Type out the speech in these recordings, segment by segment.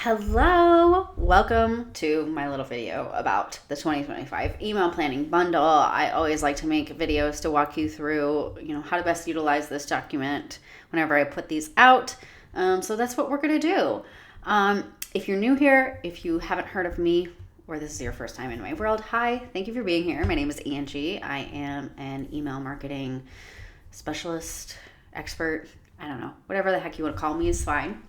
Hello, welcome to my little video about the 2025 email planning bundle. I always like to make videos to walk you through, how to best utilize this document whenever I put these out. So that's what we're going to do. If you're new here, if you haven't heard of me, or this is your first time in my world, hi, thank you for being here. My name is Angie. I am an email marketing specialist, expert, I don't know, whatever the heck you want to call me is fine.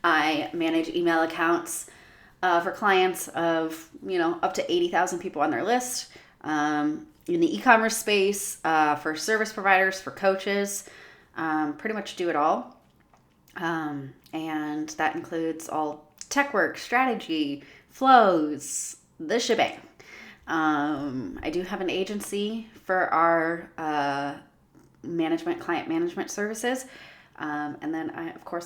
I manage email accounts for clients of, up to 80,000 people on their list. In the e-commerce space, for service providers, for coaches, pretty much do it all. And that includes all tech work, strategy, flows, the shebang. I do have an agency for our client management services. And then,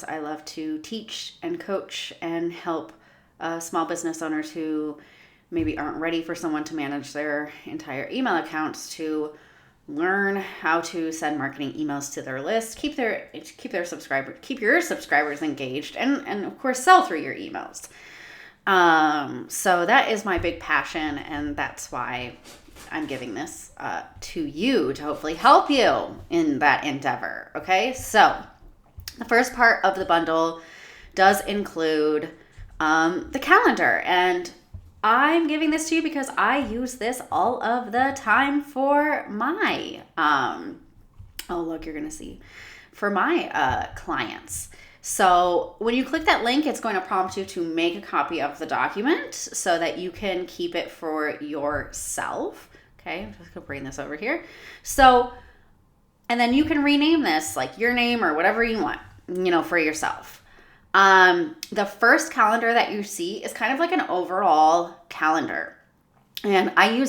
I love to teach and coach and help small business owners who maybe aren't ready for someone to manage their entire email accounts to learn how to send marketing emails to their list, keep your subscribers engaged, and of course sell through your emails. So that is my big passion, and that's why I'm giving this to you to hopefully help you in that endeavor. Okay, so the first part of the bundle does include the calendar, and I'm giving this to you because I use this all of the time for my, you're going to see, for my clients. So when you click that link, it's going to prompt you to make a copy of the document so that you can keep it for yourself. Okay, I'm just going to bring this over here. So, and then you can rename this like your name or whatever you want, for yourself. The first calendar that you see is kind of like an overall calendar. And I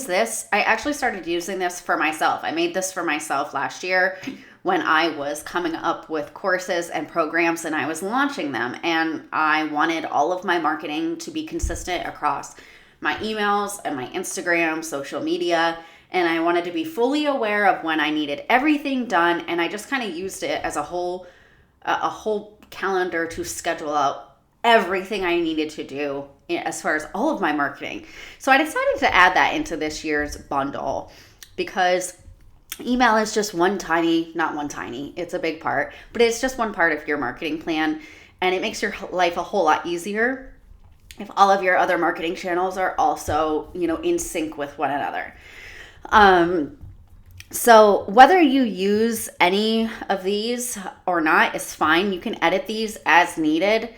actually started using this for myself. I made this for myself last year when I was coming up with courses and programs and I was launching them. And I wanted all of my marketing to be consistent across my emails and my Instagram, social media. And I wanted to be fully aware of when I needed everything done. And I just kind of used it as a whole calendar to schedule out everything I needed to do as far as all of my marketing. So I decided to add that into this year's bundle because email is just it's a big part, but it's just one part of your marketing plan, and it makes your life a whole lot easier if all of your other marketing channels are also, in sync with one another. So whether you use any of these or not is fine. You can edit these as needed.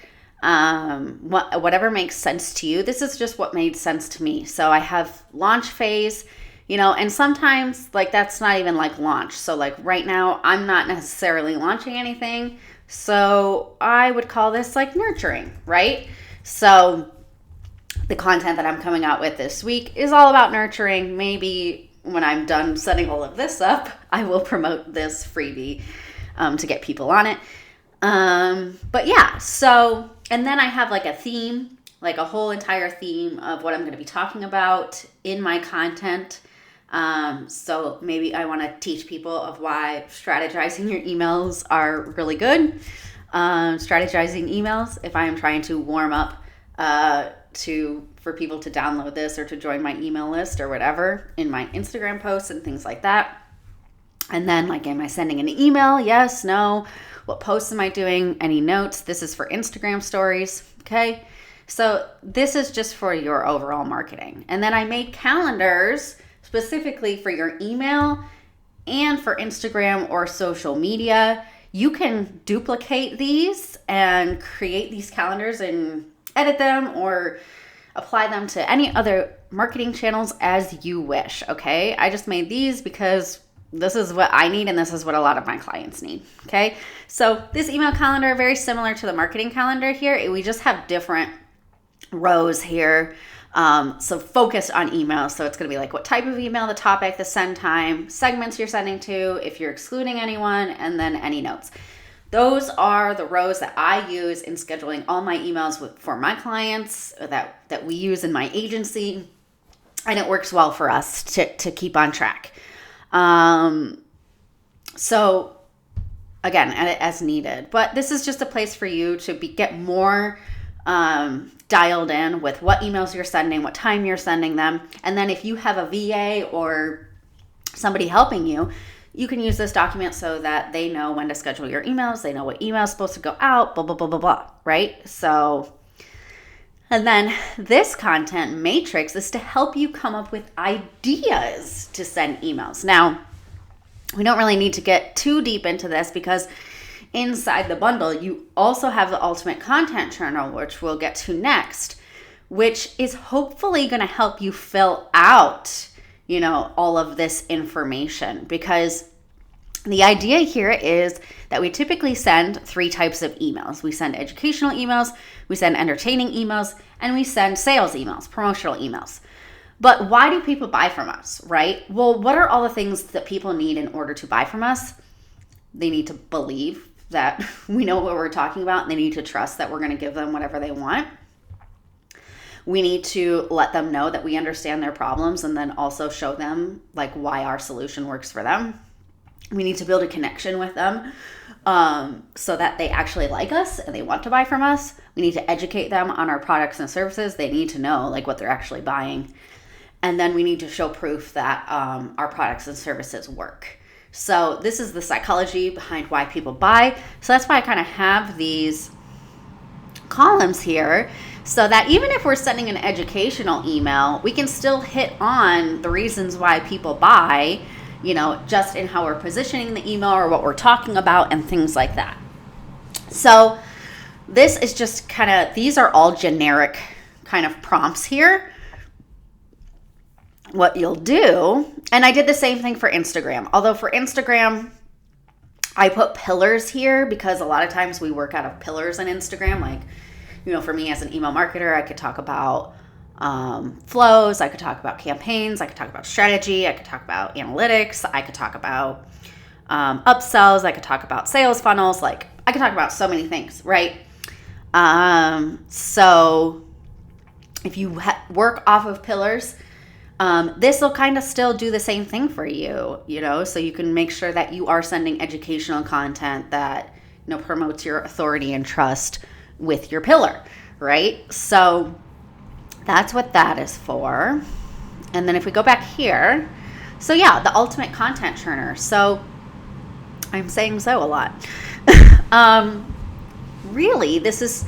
Whatever makes sense to you. This is just what made sense to me. So I have launch phase, and sometimes that's not even launch. So right now I'm not necessarily launching anything. So I would call this nurturing, right? So the content that I'm coming out with this week is all about nurturing. Maybe when I'm done setting all of this up, I will promote this freebie to get people on it. But yeah, so, and then I have a theme, a whole entire theme of what I'm going to be talking about in my content. So maybe I want to teach people of why strategizing your emails are really good. Strategizing emails, if I am trying to warm up for people to download this or to join my email list or whatever in my Instagram posts and things like that. And then am I sending an email? Yes, no. What posts am I doing? Any notes? This is for Instagram stories. Okay. So this is just for your overall marketing. And then I made calendars specifically for your email and for Instagram or social media. You can duplicate these and create these calendars and edit them or apply them to any other marketing channels as you wish, okay? I just made these because this is what I need and this is what a lot of my clients need, okay? So this email calendar, very similar to the marketing calendar here. We just have different rows here. So focused on emails. So it's going to be what type of email, the topic, the send time, segments you're sending to, if you're excluding anyone, and then any notes. Those are the rows that I use in scheduling all my emails for my clients that we use in my agency. And it works well for us to keep on track. So again, edit as needed. But this is just a place for you to get more dialed in with what emails you're sending, what time you're sending them. And then if you have a VA or somebody helping you, you can use this document so that they know when to schedule your emails. They know what email is supposed to go out, blah, blah, blah, blah, blah, right? So, and then this content matrix is to help you come up with ideas to send emails. Now, we don't really need to get too deep into this because inside the bundle, you also have the Ultimate Content Journal, which we'll get to next, which is hopefully going to help you fill out, all of this information, because the idea here is that we typically send 3 types of emails. We send educational emails, we send entertaining emails, and we send sales emails, promotional emails. But why do people buy from us, right? Well, what are all the things that people need in order to buy from us? They need to believe that we know what we're talking about, and they need to trust that we're going to give them whatever they want. We need to let them know that we understand their problems and then also show them why our solution works for them. We need to build a connection with them so that they actually like us and they want to buy from us. We need to educate them on our products and services. They need to know what they're actually buying. And then we need to show proof that our products and services work. So this is the psychology behind why people buy. So that's why I kind of have these columns here, so that even if we're sending an educational email, we can still hit on the reasons why people buy, just in how we're positioning the email or what we're talking about and things like that. So this is just these are all generic kind of prompts here. What you'll do, and I did the same thing for Instagram, although for Instagram, I put pillars here because a lot of times we work out of pillars on Instagram. For me as an email marketer, I could talk about flows, I could talk about campaigns, I could talk about strategy, I could talk about analytics, I could talk about upsells, I could talk about sales funnels, I could talk about so many things, right? So if you work off of pillars, this will kind of still do the same thing for you, so you can make sure that you are sending educational content that, promotes your authority and trust with your pillar, right? So that's what that is for. And then if we go back here, so yeah, the Ultimate Content Churner. So I'm saying so a lot. Really, this is,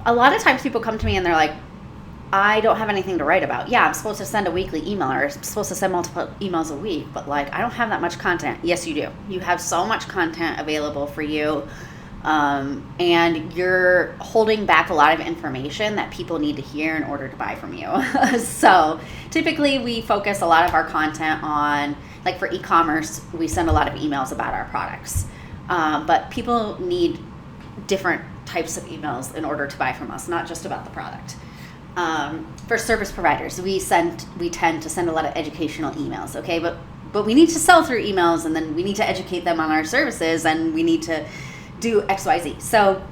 a lot of times people come to me and they're like, I don't have anything to write about. Yeah, I'm supposed to send a weekly email or I'm supposed to send multiple emails a week, but I don't have that much content. Yes, you do. You have so much content available for you. And you're holding back a lot of information that people need to hear in order to buy from you. So typically we focus a lot of our content on, for e-commerce, we send a lot of emails about our products. But people need different types of emails in order to buy from us, not just about the product. For service providers, we tend to send a lot of educational emails, okay? But we need to sell through emails, and then we need to educate them on our services, and we need to do XYZ. So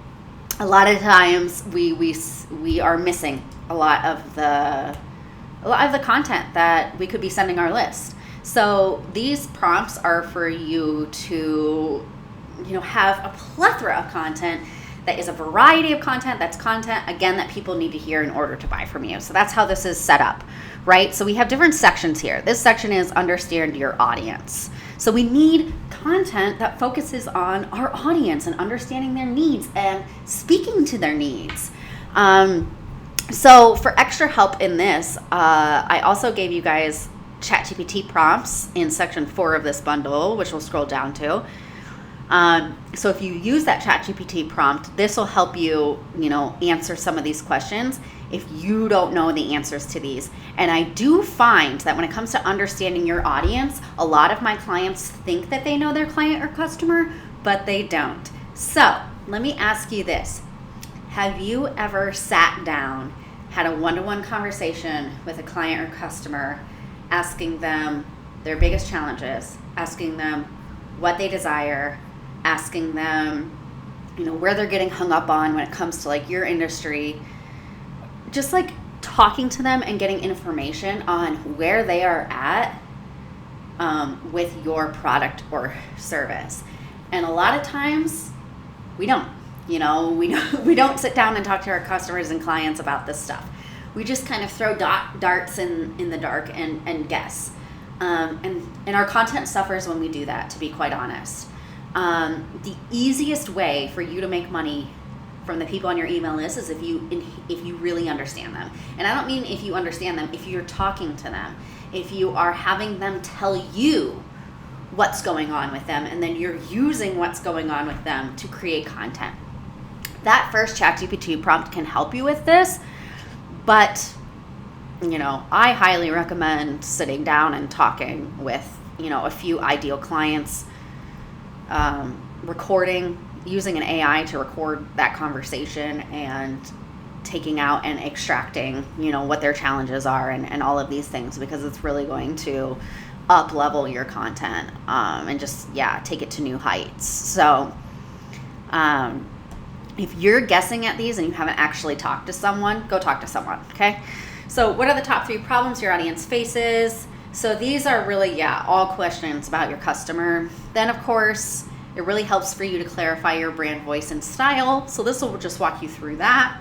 a lot of times we are missing a lot of the content that we could be sending our list. So these prompts are for you to have a plethora of content that is a variety of content, that's content, again, that people need to hear in order to buy from you. So that's how this is set up, right? So we have different sections here. This section is understand your audience. So we need content that focuses on our audience and understanding their needs and speaking to their needs. So for extra help in this, I also gave you guys ChatGPT prompts in section 4 of this bundle, which we'll scroll down to. So if you use that ChatGPT prompt, this will help you, answer some of these questions if you don't know the answers to these. And I do find that when it comes to understanding your audience, a lot of my clients think that they know their client or customer, but they don't. So let me ask you this. Have you ever sat down, had a one-to-one conversation with a client or customer, asking them their biggest challenges, asking them what they desire, asking them, where they're getting hung up on when it comes to your industry, just talking to them and getting information on where they are at with your product or service? And a lot of times we don't. We don't sit down and talk to our customers and clients about this stuff. We just kind of throw darts in the dark and guess. And our content suffers when we do that, to be quite honest. The easiest way for you to make money from the people on your email list is if you really understand them. And I don't mean if you understand them, if you're talking to them, if you are having them tell you what's going on with them, and then you're using what's going on with them to create content. That first ChatGPT prompt can help you with this, but I highly recommend sitting down and talking with a few ideal clients, using an AI to record that conversation and taking out and extracting what their challenges are and all of these things, because it's really going to up level your content and just take it to new heights. So if you're guessing at these and you haven't actually talked to someone, go talk to someone. Okay, so what are the top 3 problems your audience faces? So these are really all questions about your customer. Then of course it really helps for you to clarify your brand voice and style, so this will just walk you through that.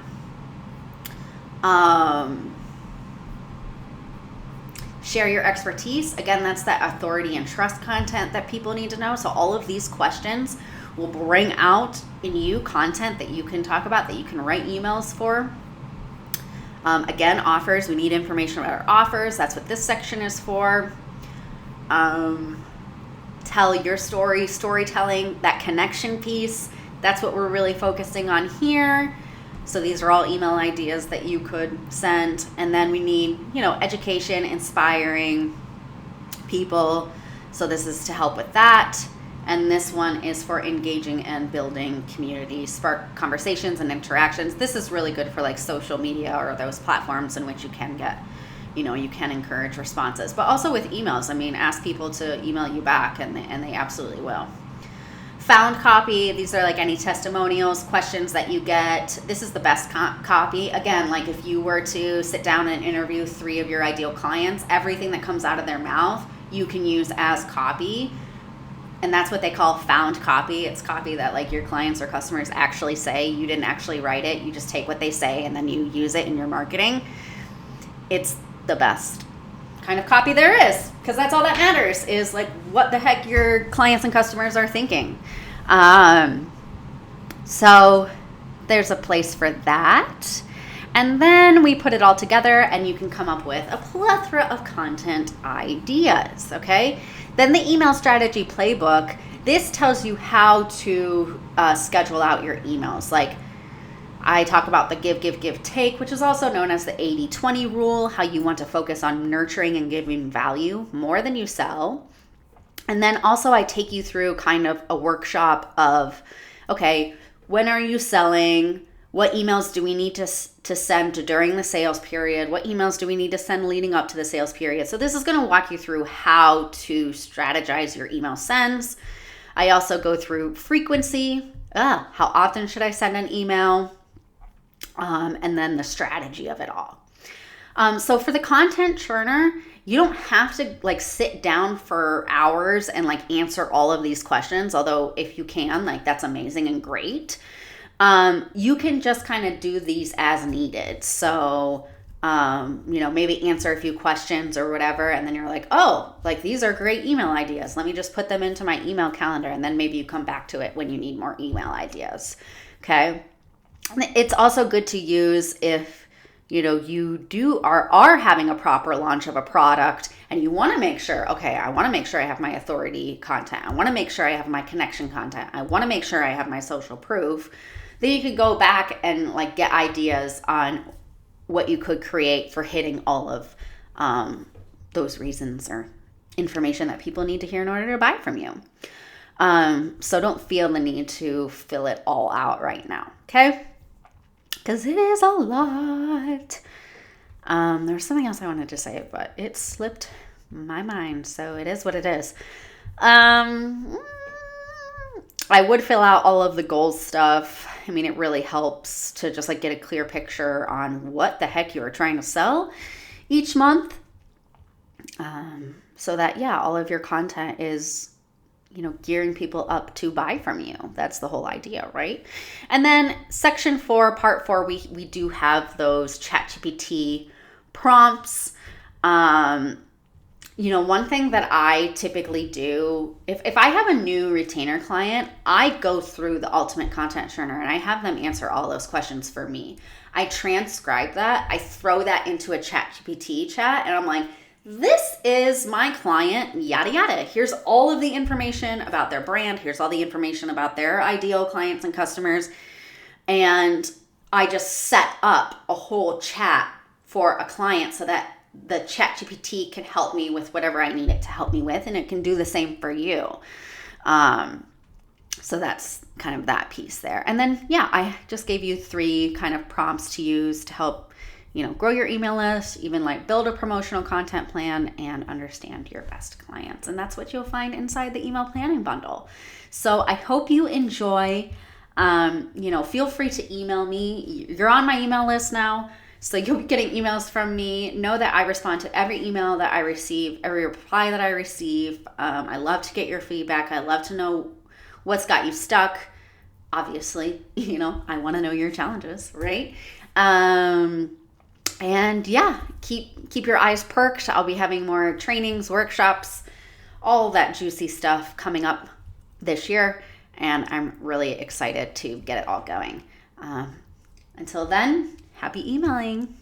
Share your expertise. Again, that's that authority and trust content that people need to know. So all of these questions will bring out in you content that you can talk about, that you can write emails for. Again, offers. We need information about our offers. That's what this section is for. Tell your story, storytelling, that connection piece. That's what we're really focusing on here. So these are all email ideas that you could send. And then we need, education, inspiring people. So this is to help with that. And this one is for engaging and building community, spark conversations and interactions. This is really good for like social media or those platforms in which you can get, you can encourage responses. But also with emails, ask people to email you back, and they absolutely will. Found copy. These are like any testimonials, questions that you get. This is the best copy. Again, like if you were to sit down and interview 3 of your ideal clients, everything that comes out of their mouth, you can use as copy. And that's what they call found copy. It's copy that like your clients or customers actually say. You didn't actually write it. You just take what they say and then you use it in your marketing. It's the best kind of copy there is, because that's all that matters, is like what the heck your clients and customers are thinking. So there's a place for that. And then we put it all together and you can come up with a plethora of content ideas, okay? Then the email strategy playbook, this tells you how to schedule out your emails. Like I talk about the give, take, which is also known as the 80-20 rule, how you want to focus on nurturing and giving value more than you sell. And then also I take you through kind of a workshop of, okay, when are you selling? What emails do we need to send during the sales period? What emails do we need to send leading up to the sales period? So this is going to walk you through how to strategize your email sends. I also go through frequency. How often should I send an email? And then the strategy of it all. So for the content churner, you don't have to like sit down for hours and like answer all of these questions. Although if you can, like that's amazing and great. You can just kind of do these as needed. So, maybe answer a few questions or whatever. And then you're like, oh, like these are great email ideas. Let me just put them into my email calendar. And then maybe you come back to it when you need more email ideas. Okay. It's also good to use if, you are having a proper launch of a product and you want to make sure, okay, I want to make sure I have my authority content. I want to make sure I have my connection content. I want to make sure I have my social proof. Then you could go back and like get ideas on what you could create for hitting all of those reasons or information that people need to hear in order to buy from you. So don't feel the need to fill it all out right now, okay? Because it is a lot. There was something else I wanted to say, but it slipped my mind, so it is what it is. I would fill out all of the goals stuff. It really helps to just like get a clear picture on what the heck you are trying to sell each month. So that, all of your content is, gearing people up to buy from you. That's the whole idea, right? And then section 4, part 4, we do have those ChatGPT prompts. One thing that I typically do, if I have a new retainer client, I go through the Ultimate Content Churner and I have them answer all those questions for me. I transcribe that, I throw that into a ChatGPT chat, and I'm like, this is my client, yada, yada. Here's all of the information about their brand. Here's all the information about their ideal clients and customers. And I just set up a whole chat for a client so that the ChatGPT can help me with whatever I need it to help me with, and it can do the same for you. So that's kind of that piece there. And then, I just gave you 3 kind of prompts to use to help, grow your email list, even like build a promotional content plan and understand your best clients. And that's what you'll find inside the email planning bundle. So I hope you enjoy. Feel free to email me. You're on my email list now, so you'll be getting emails from me. Know that I respond to every email that I receive, every reply that I receive. I love to get your feedback. I love to know what's got you stuck. Obviously, I want to know your challenges, right? And keep your eyes perked. I'll be having more trainings, workshops, all that juicy stuff coming up this year. And I'm really excited to get it all going. Until then, happy emailing.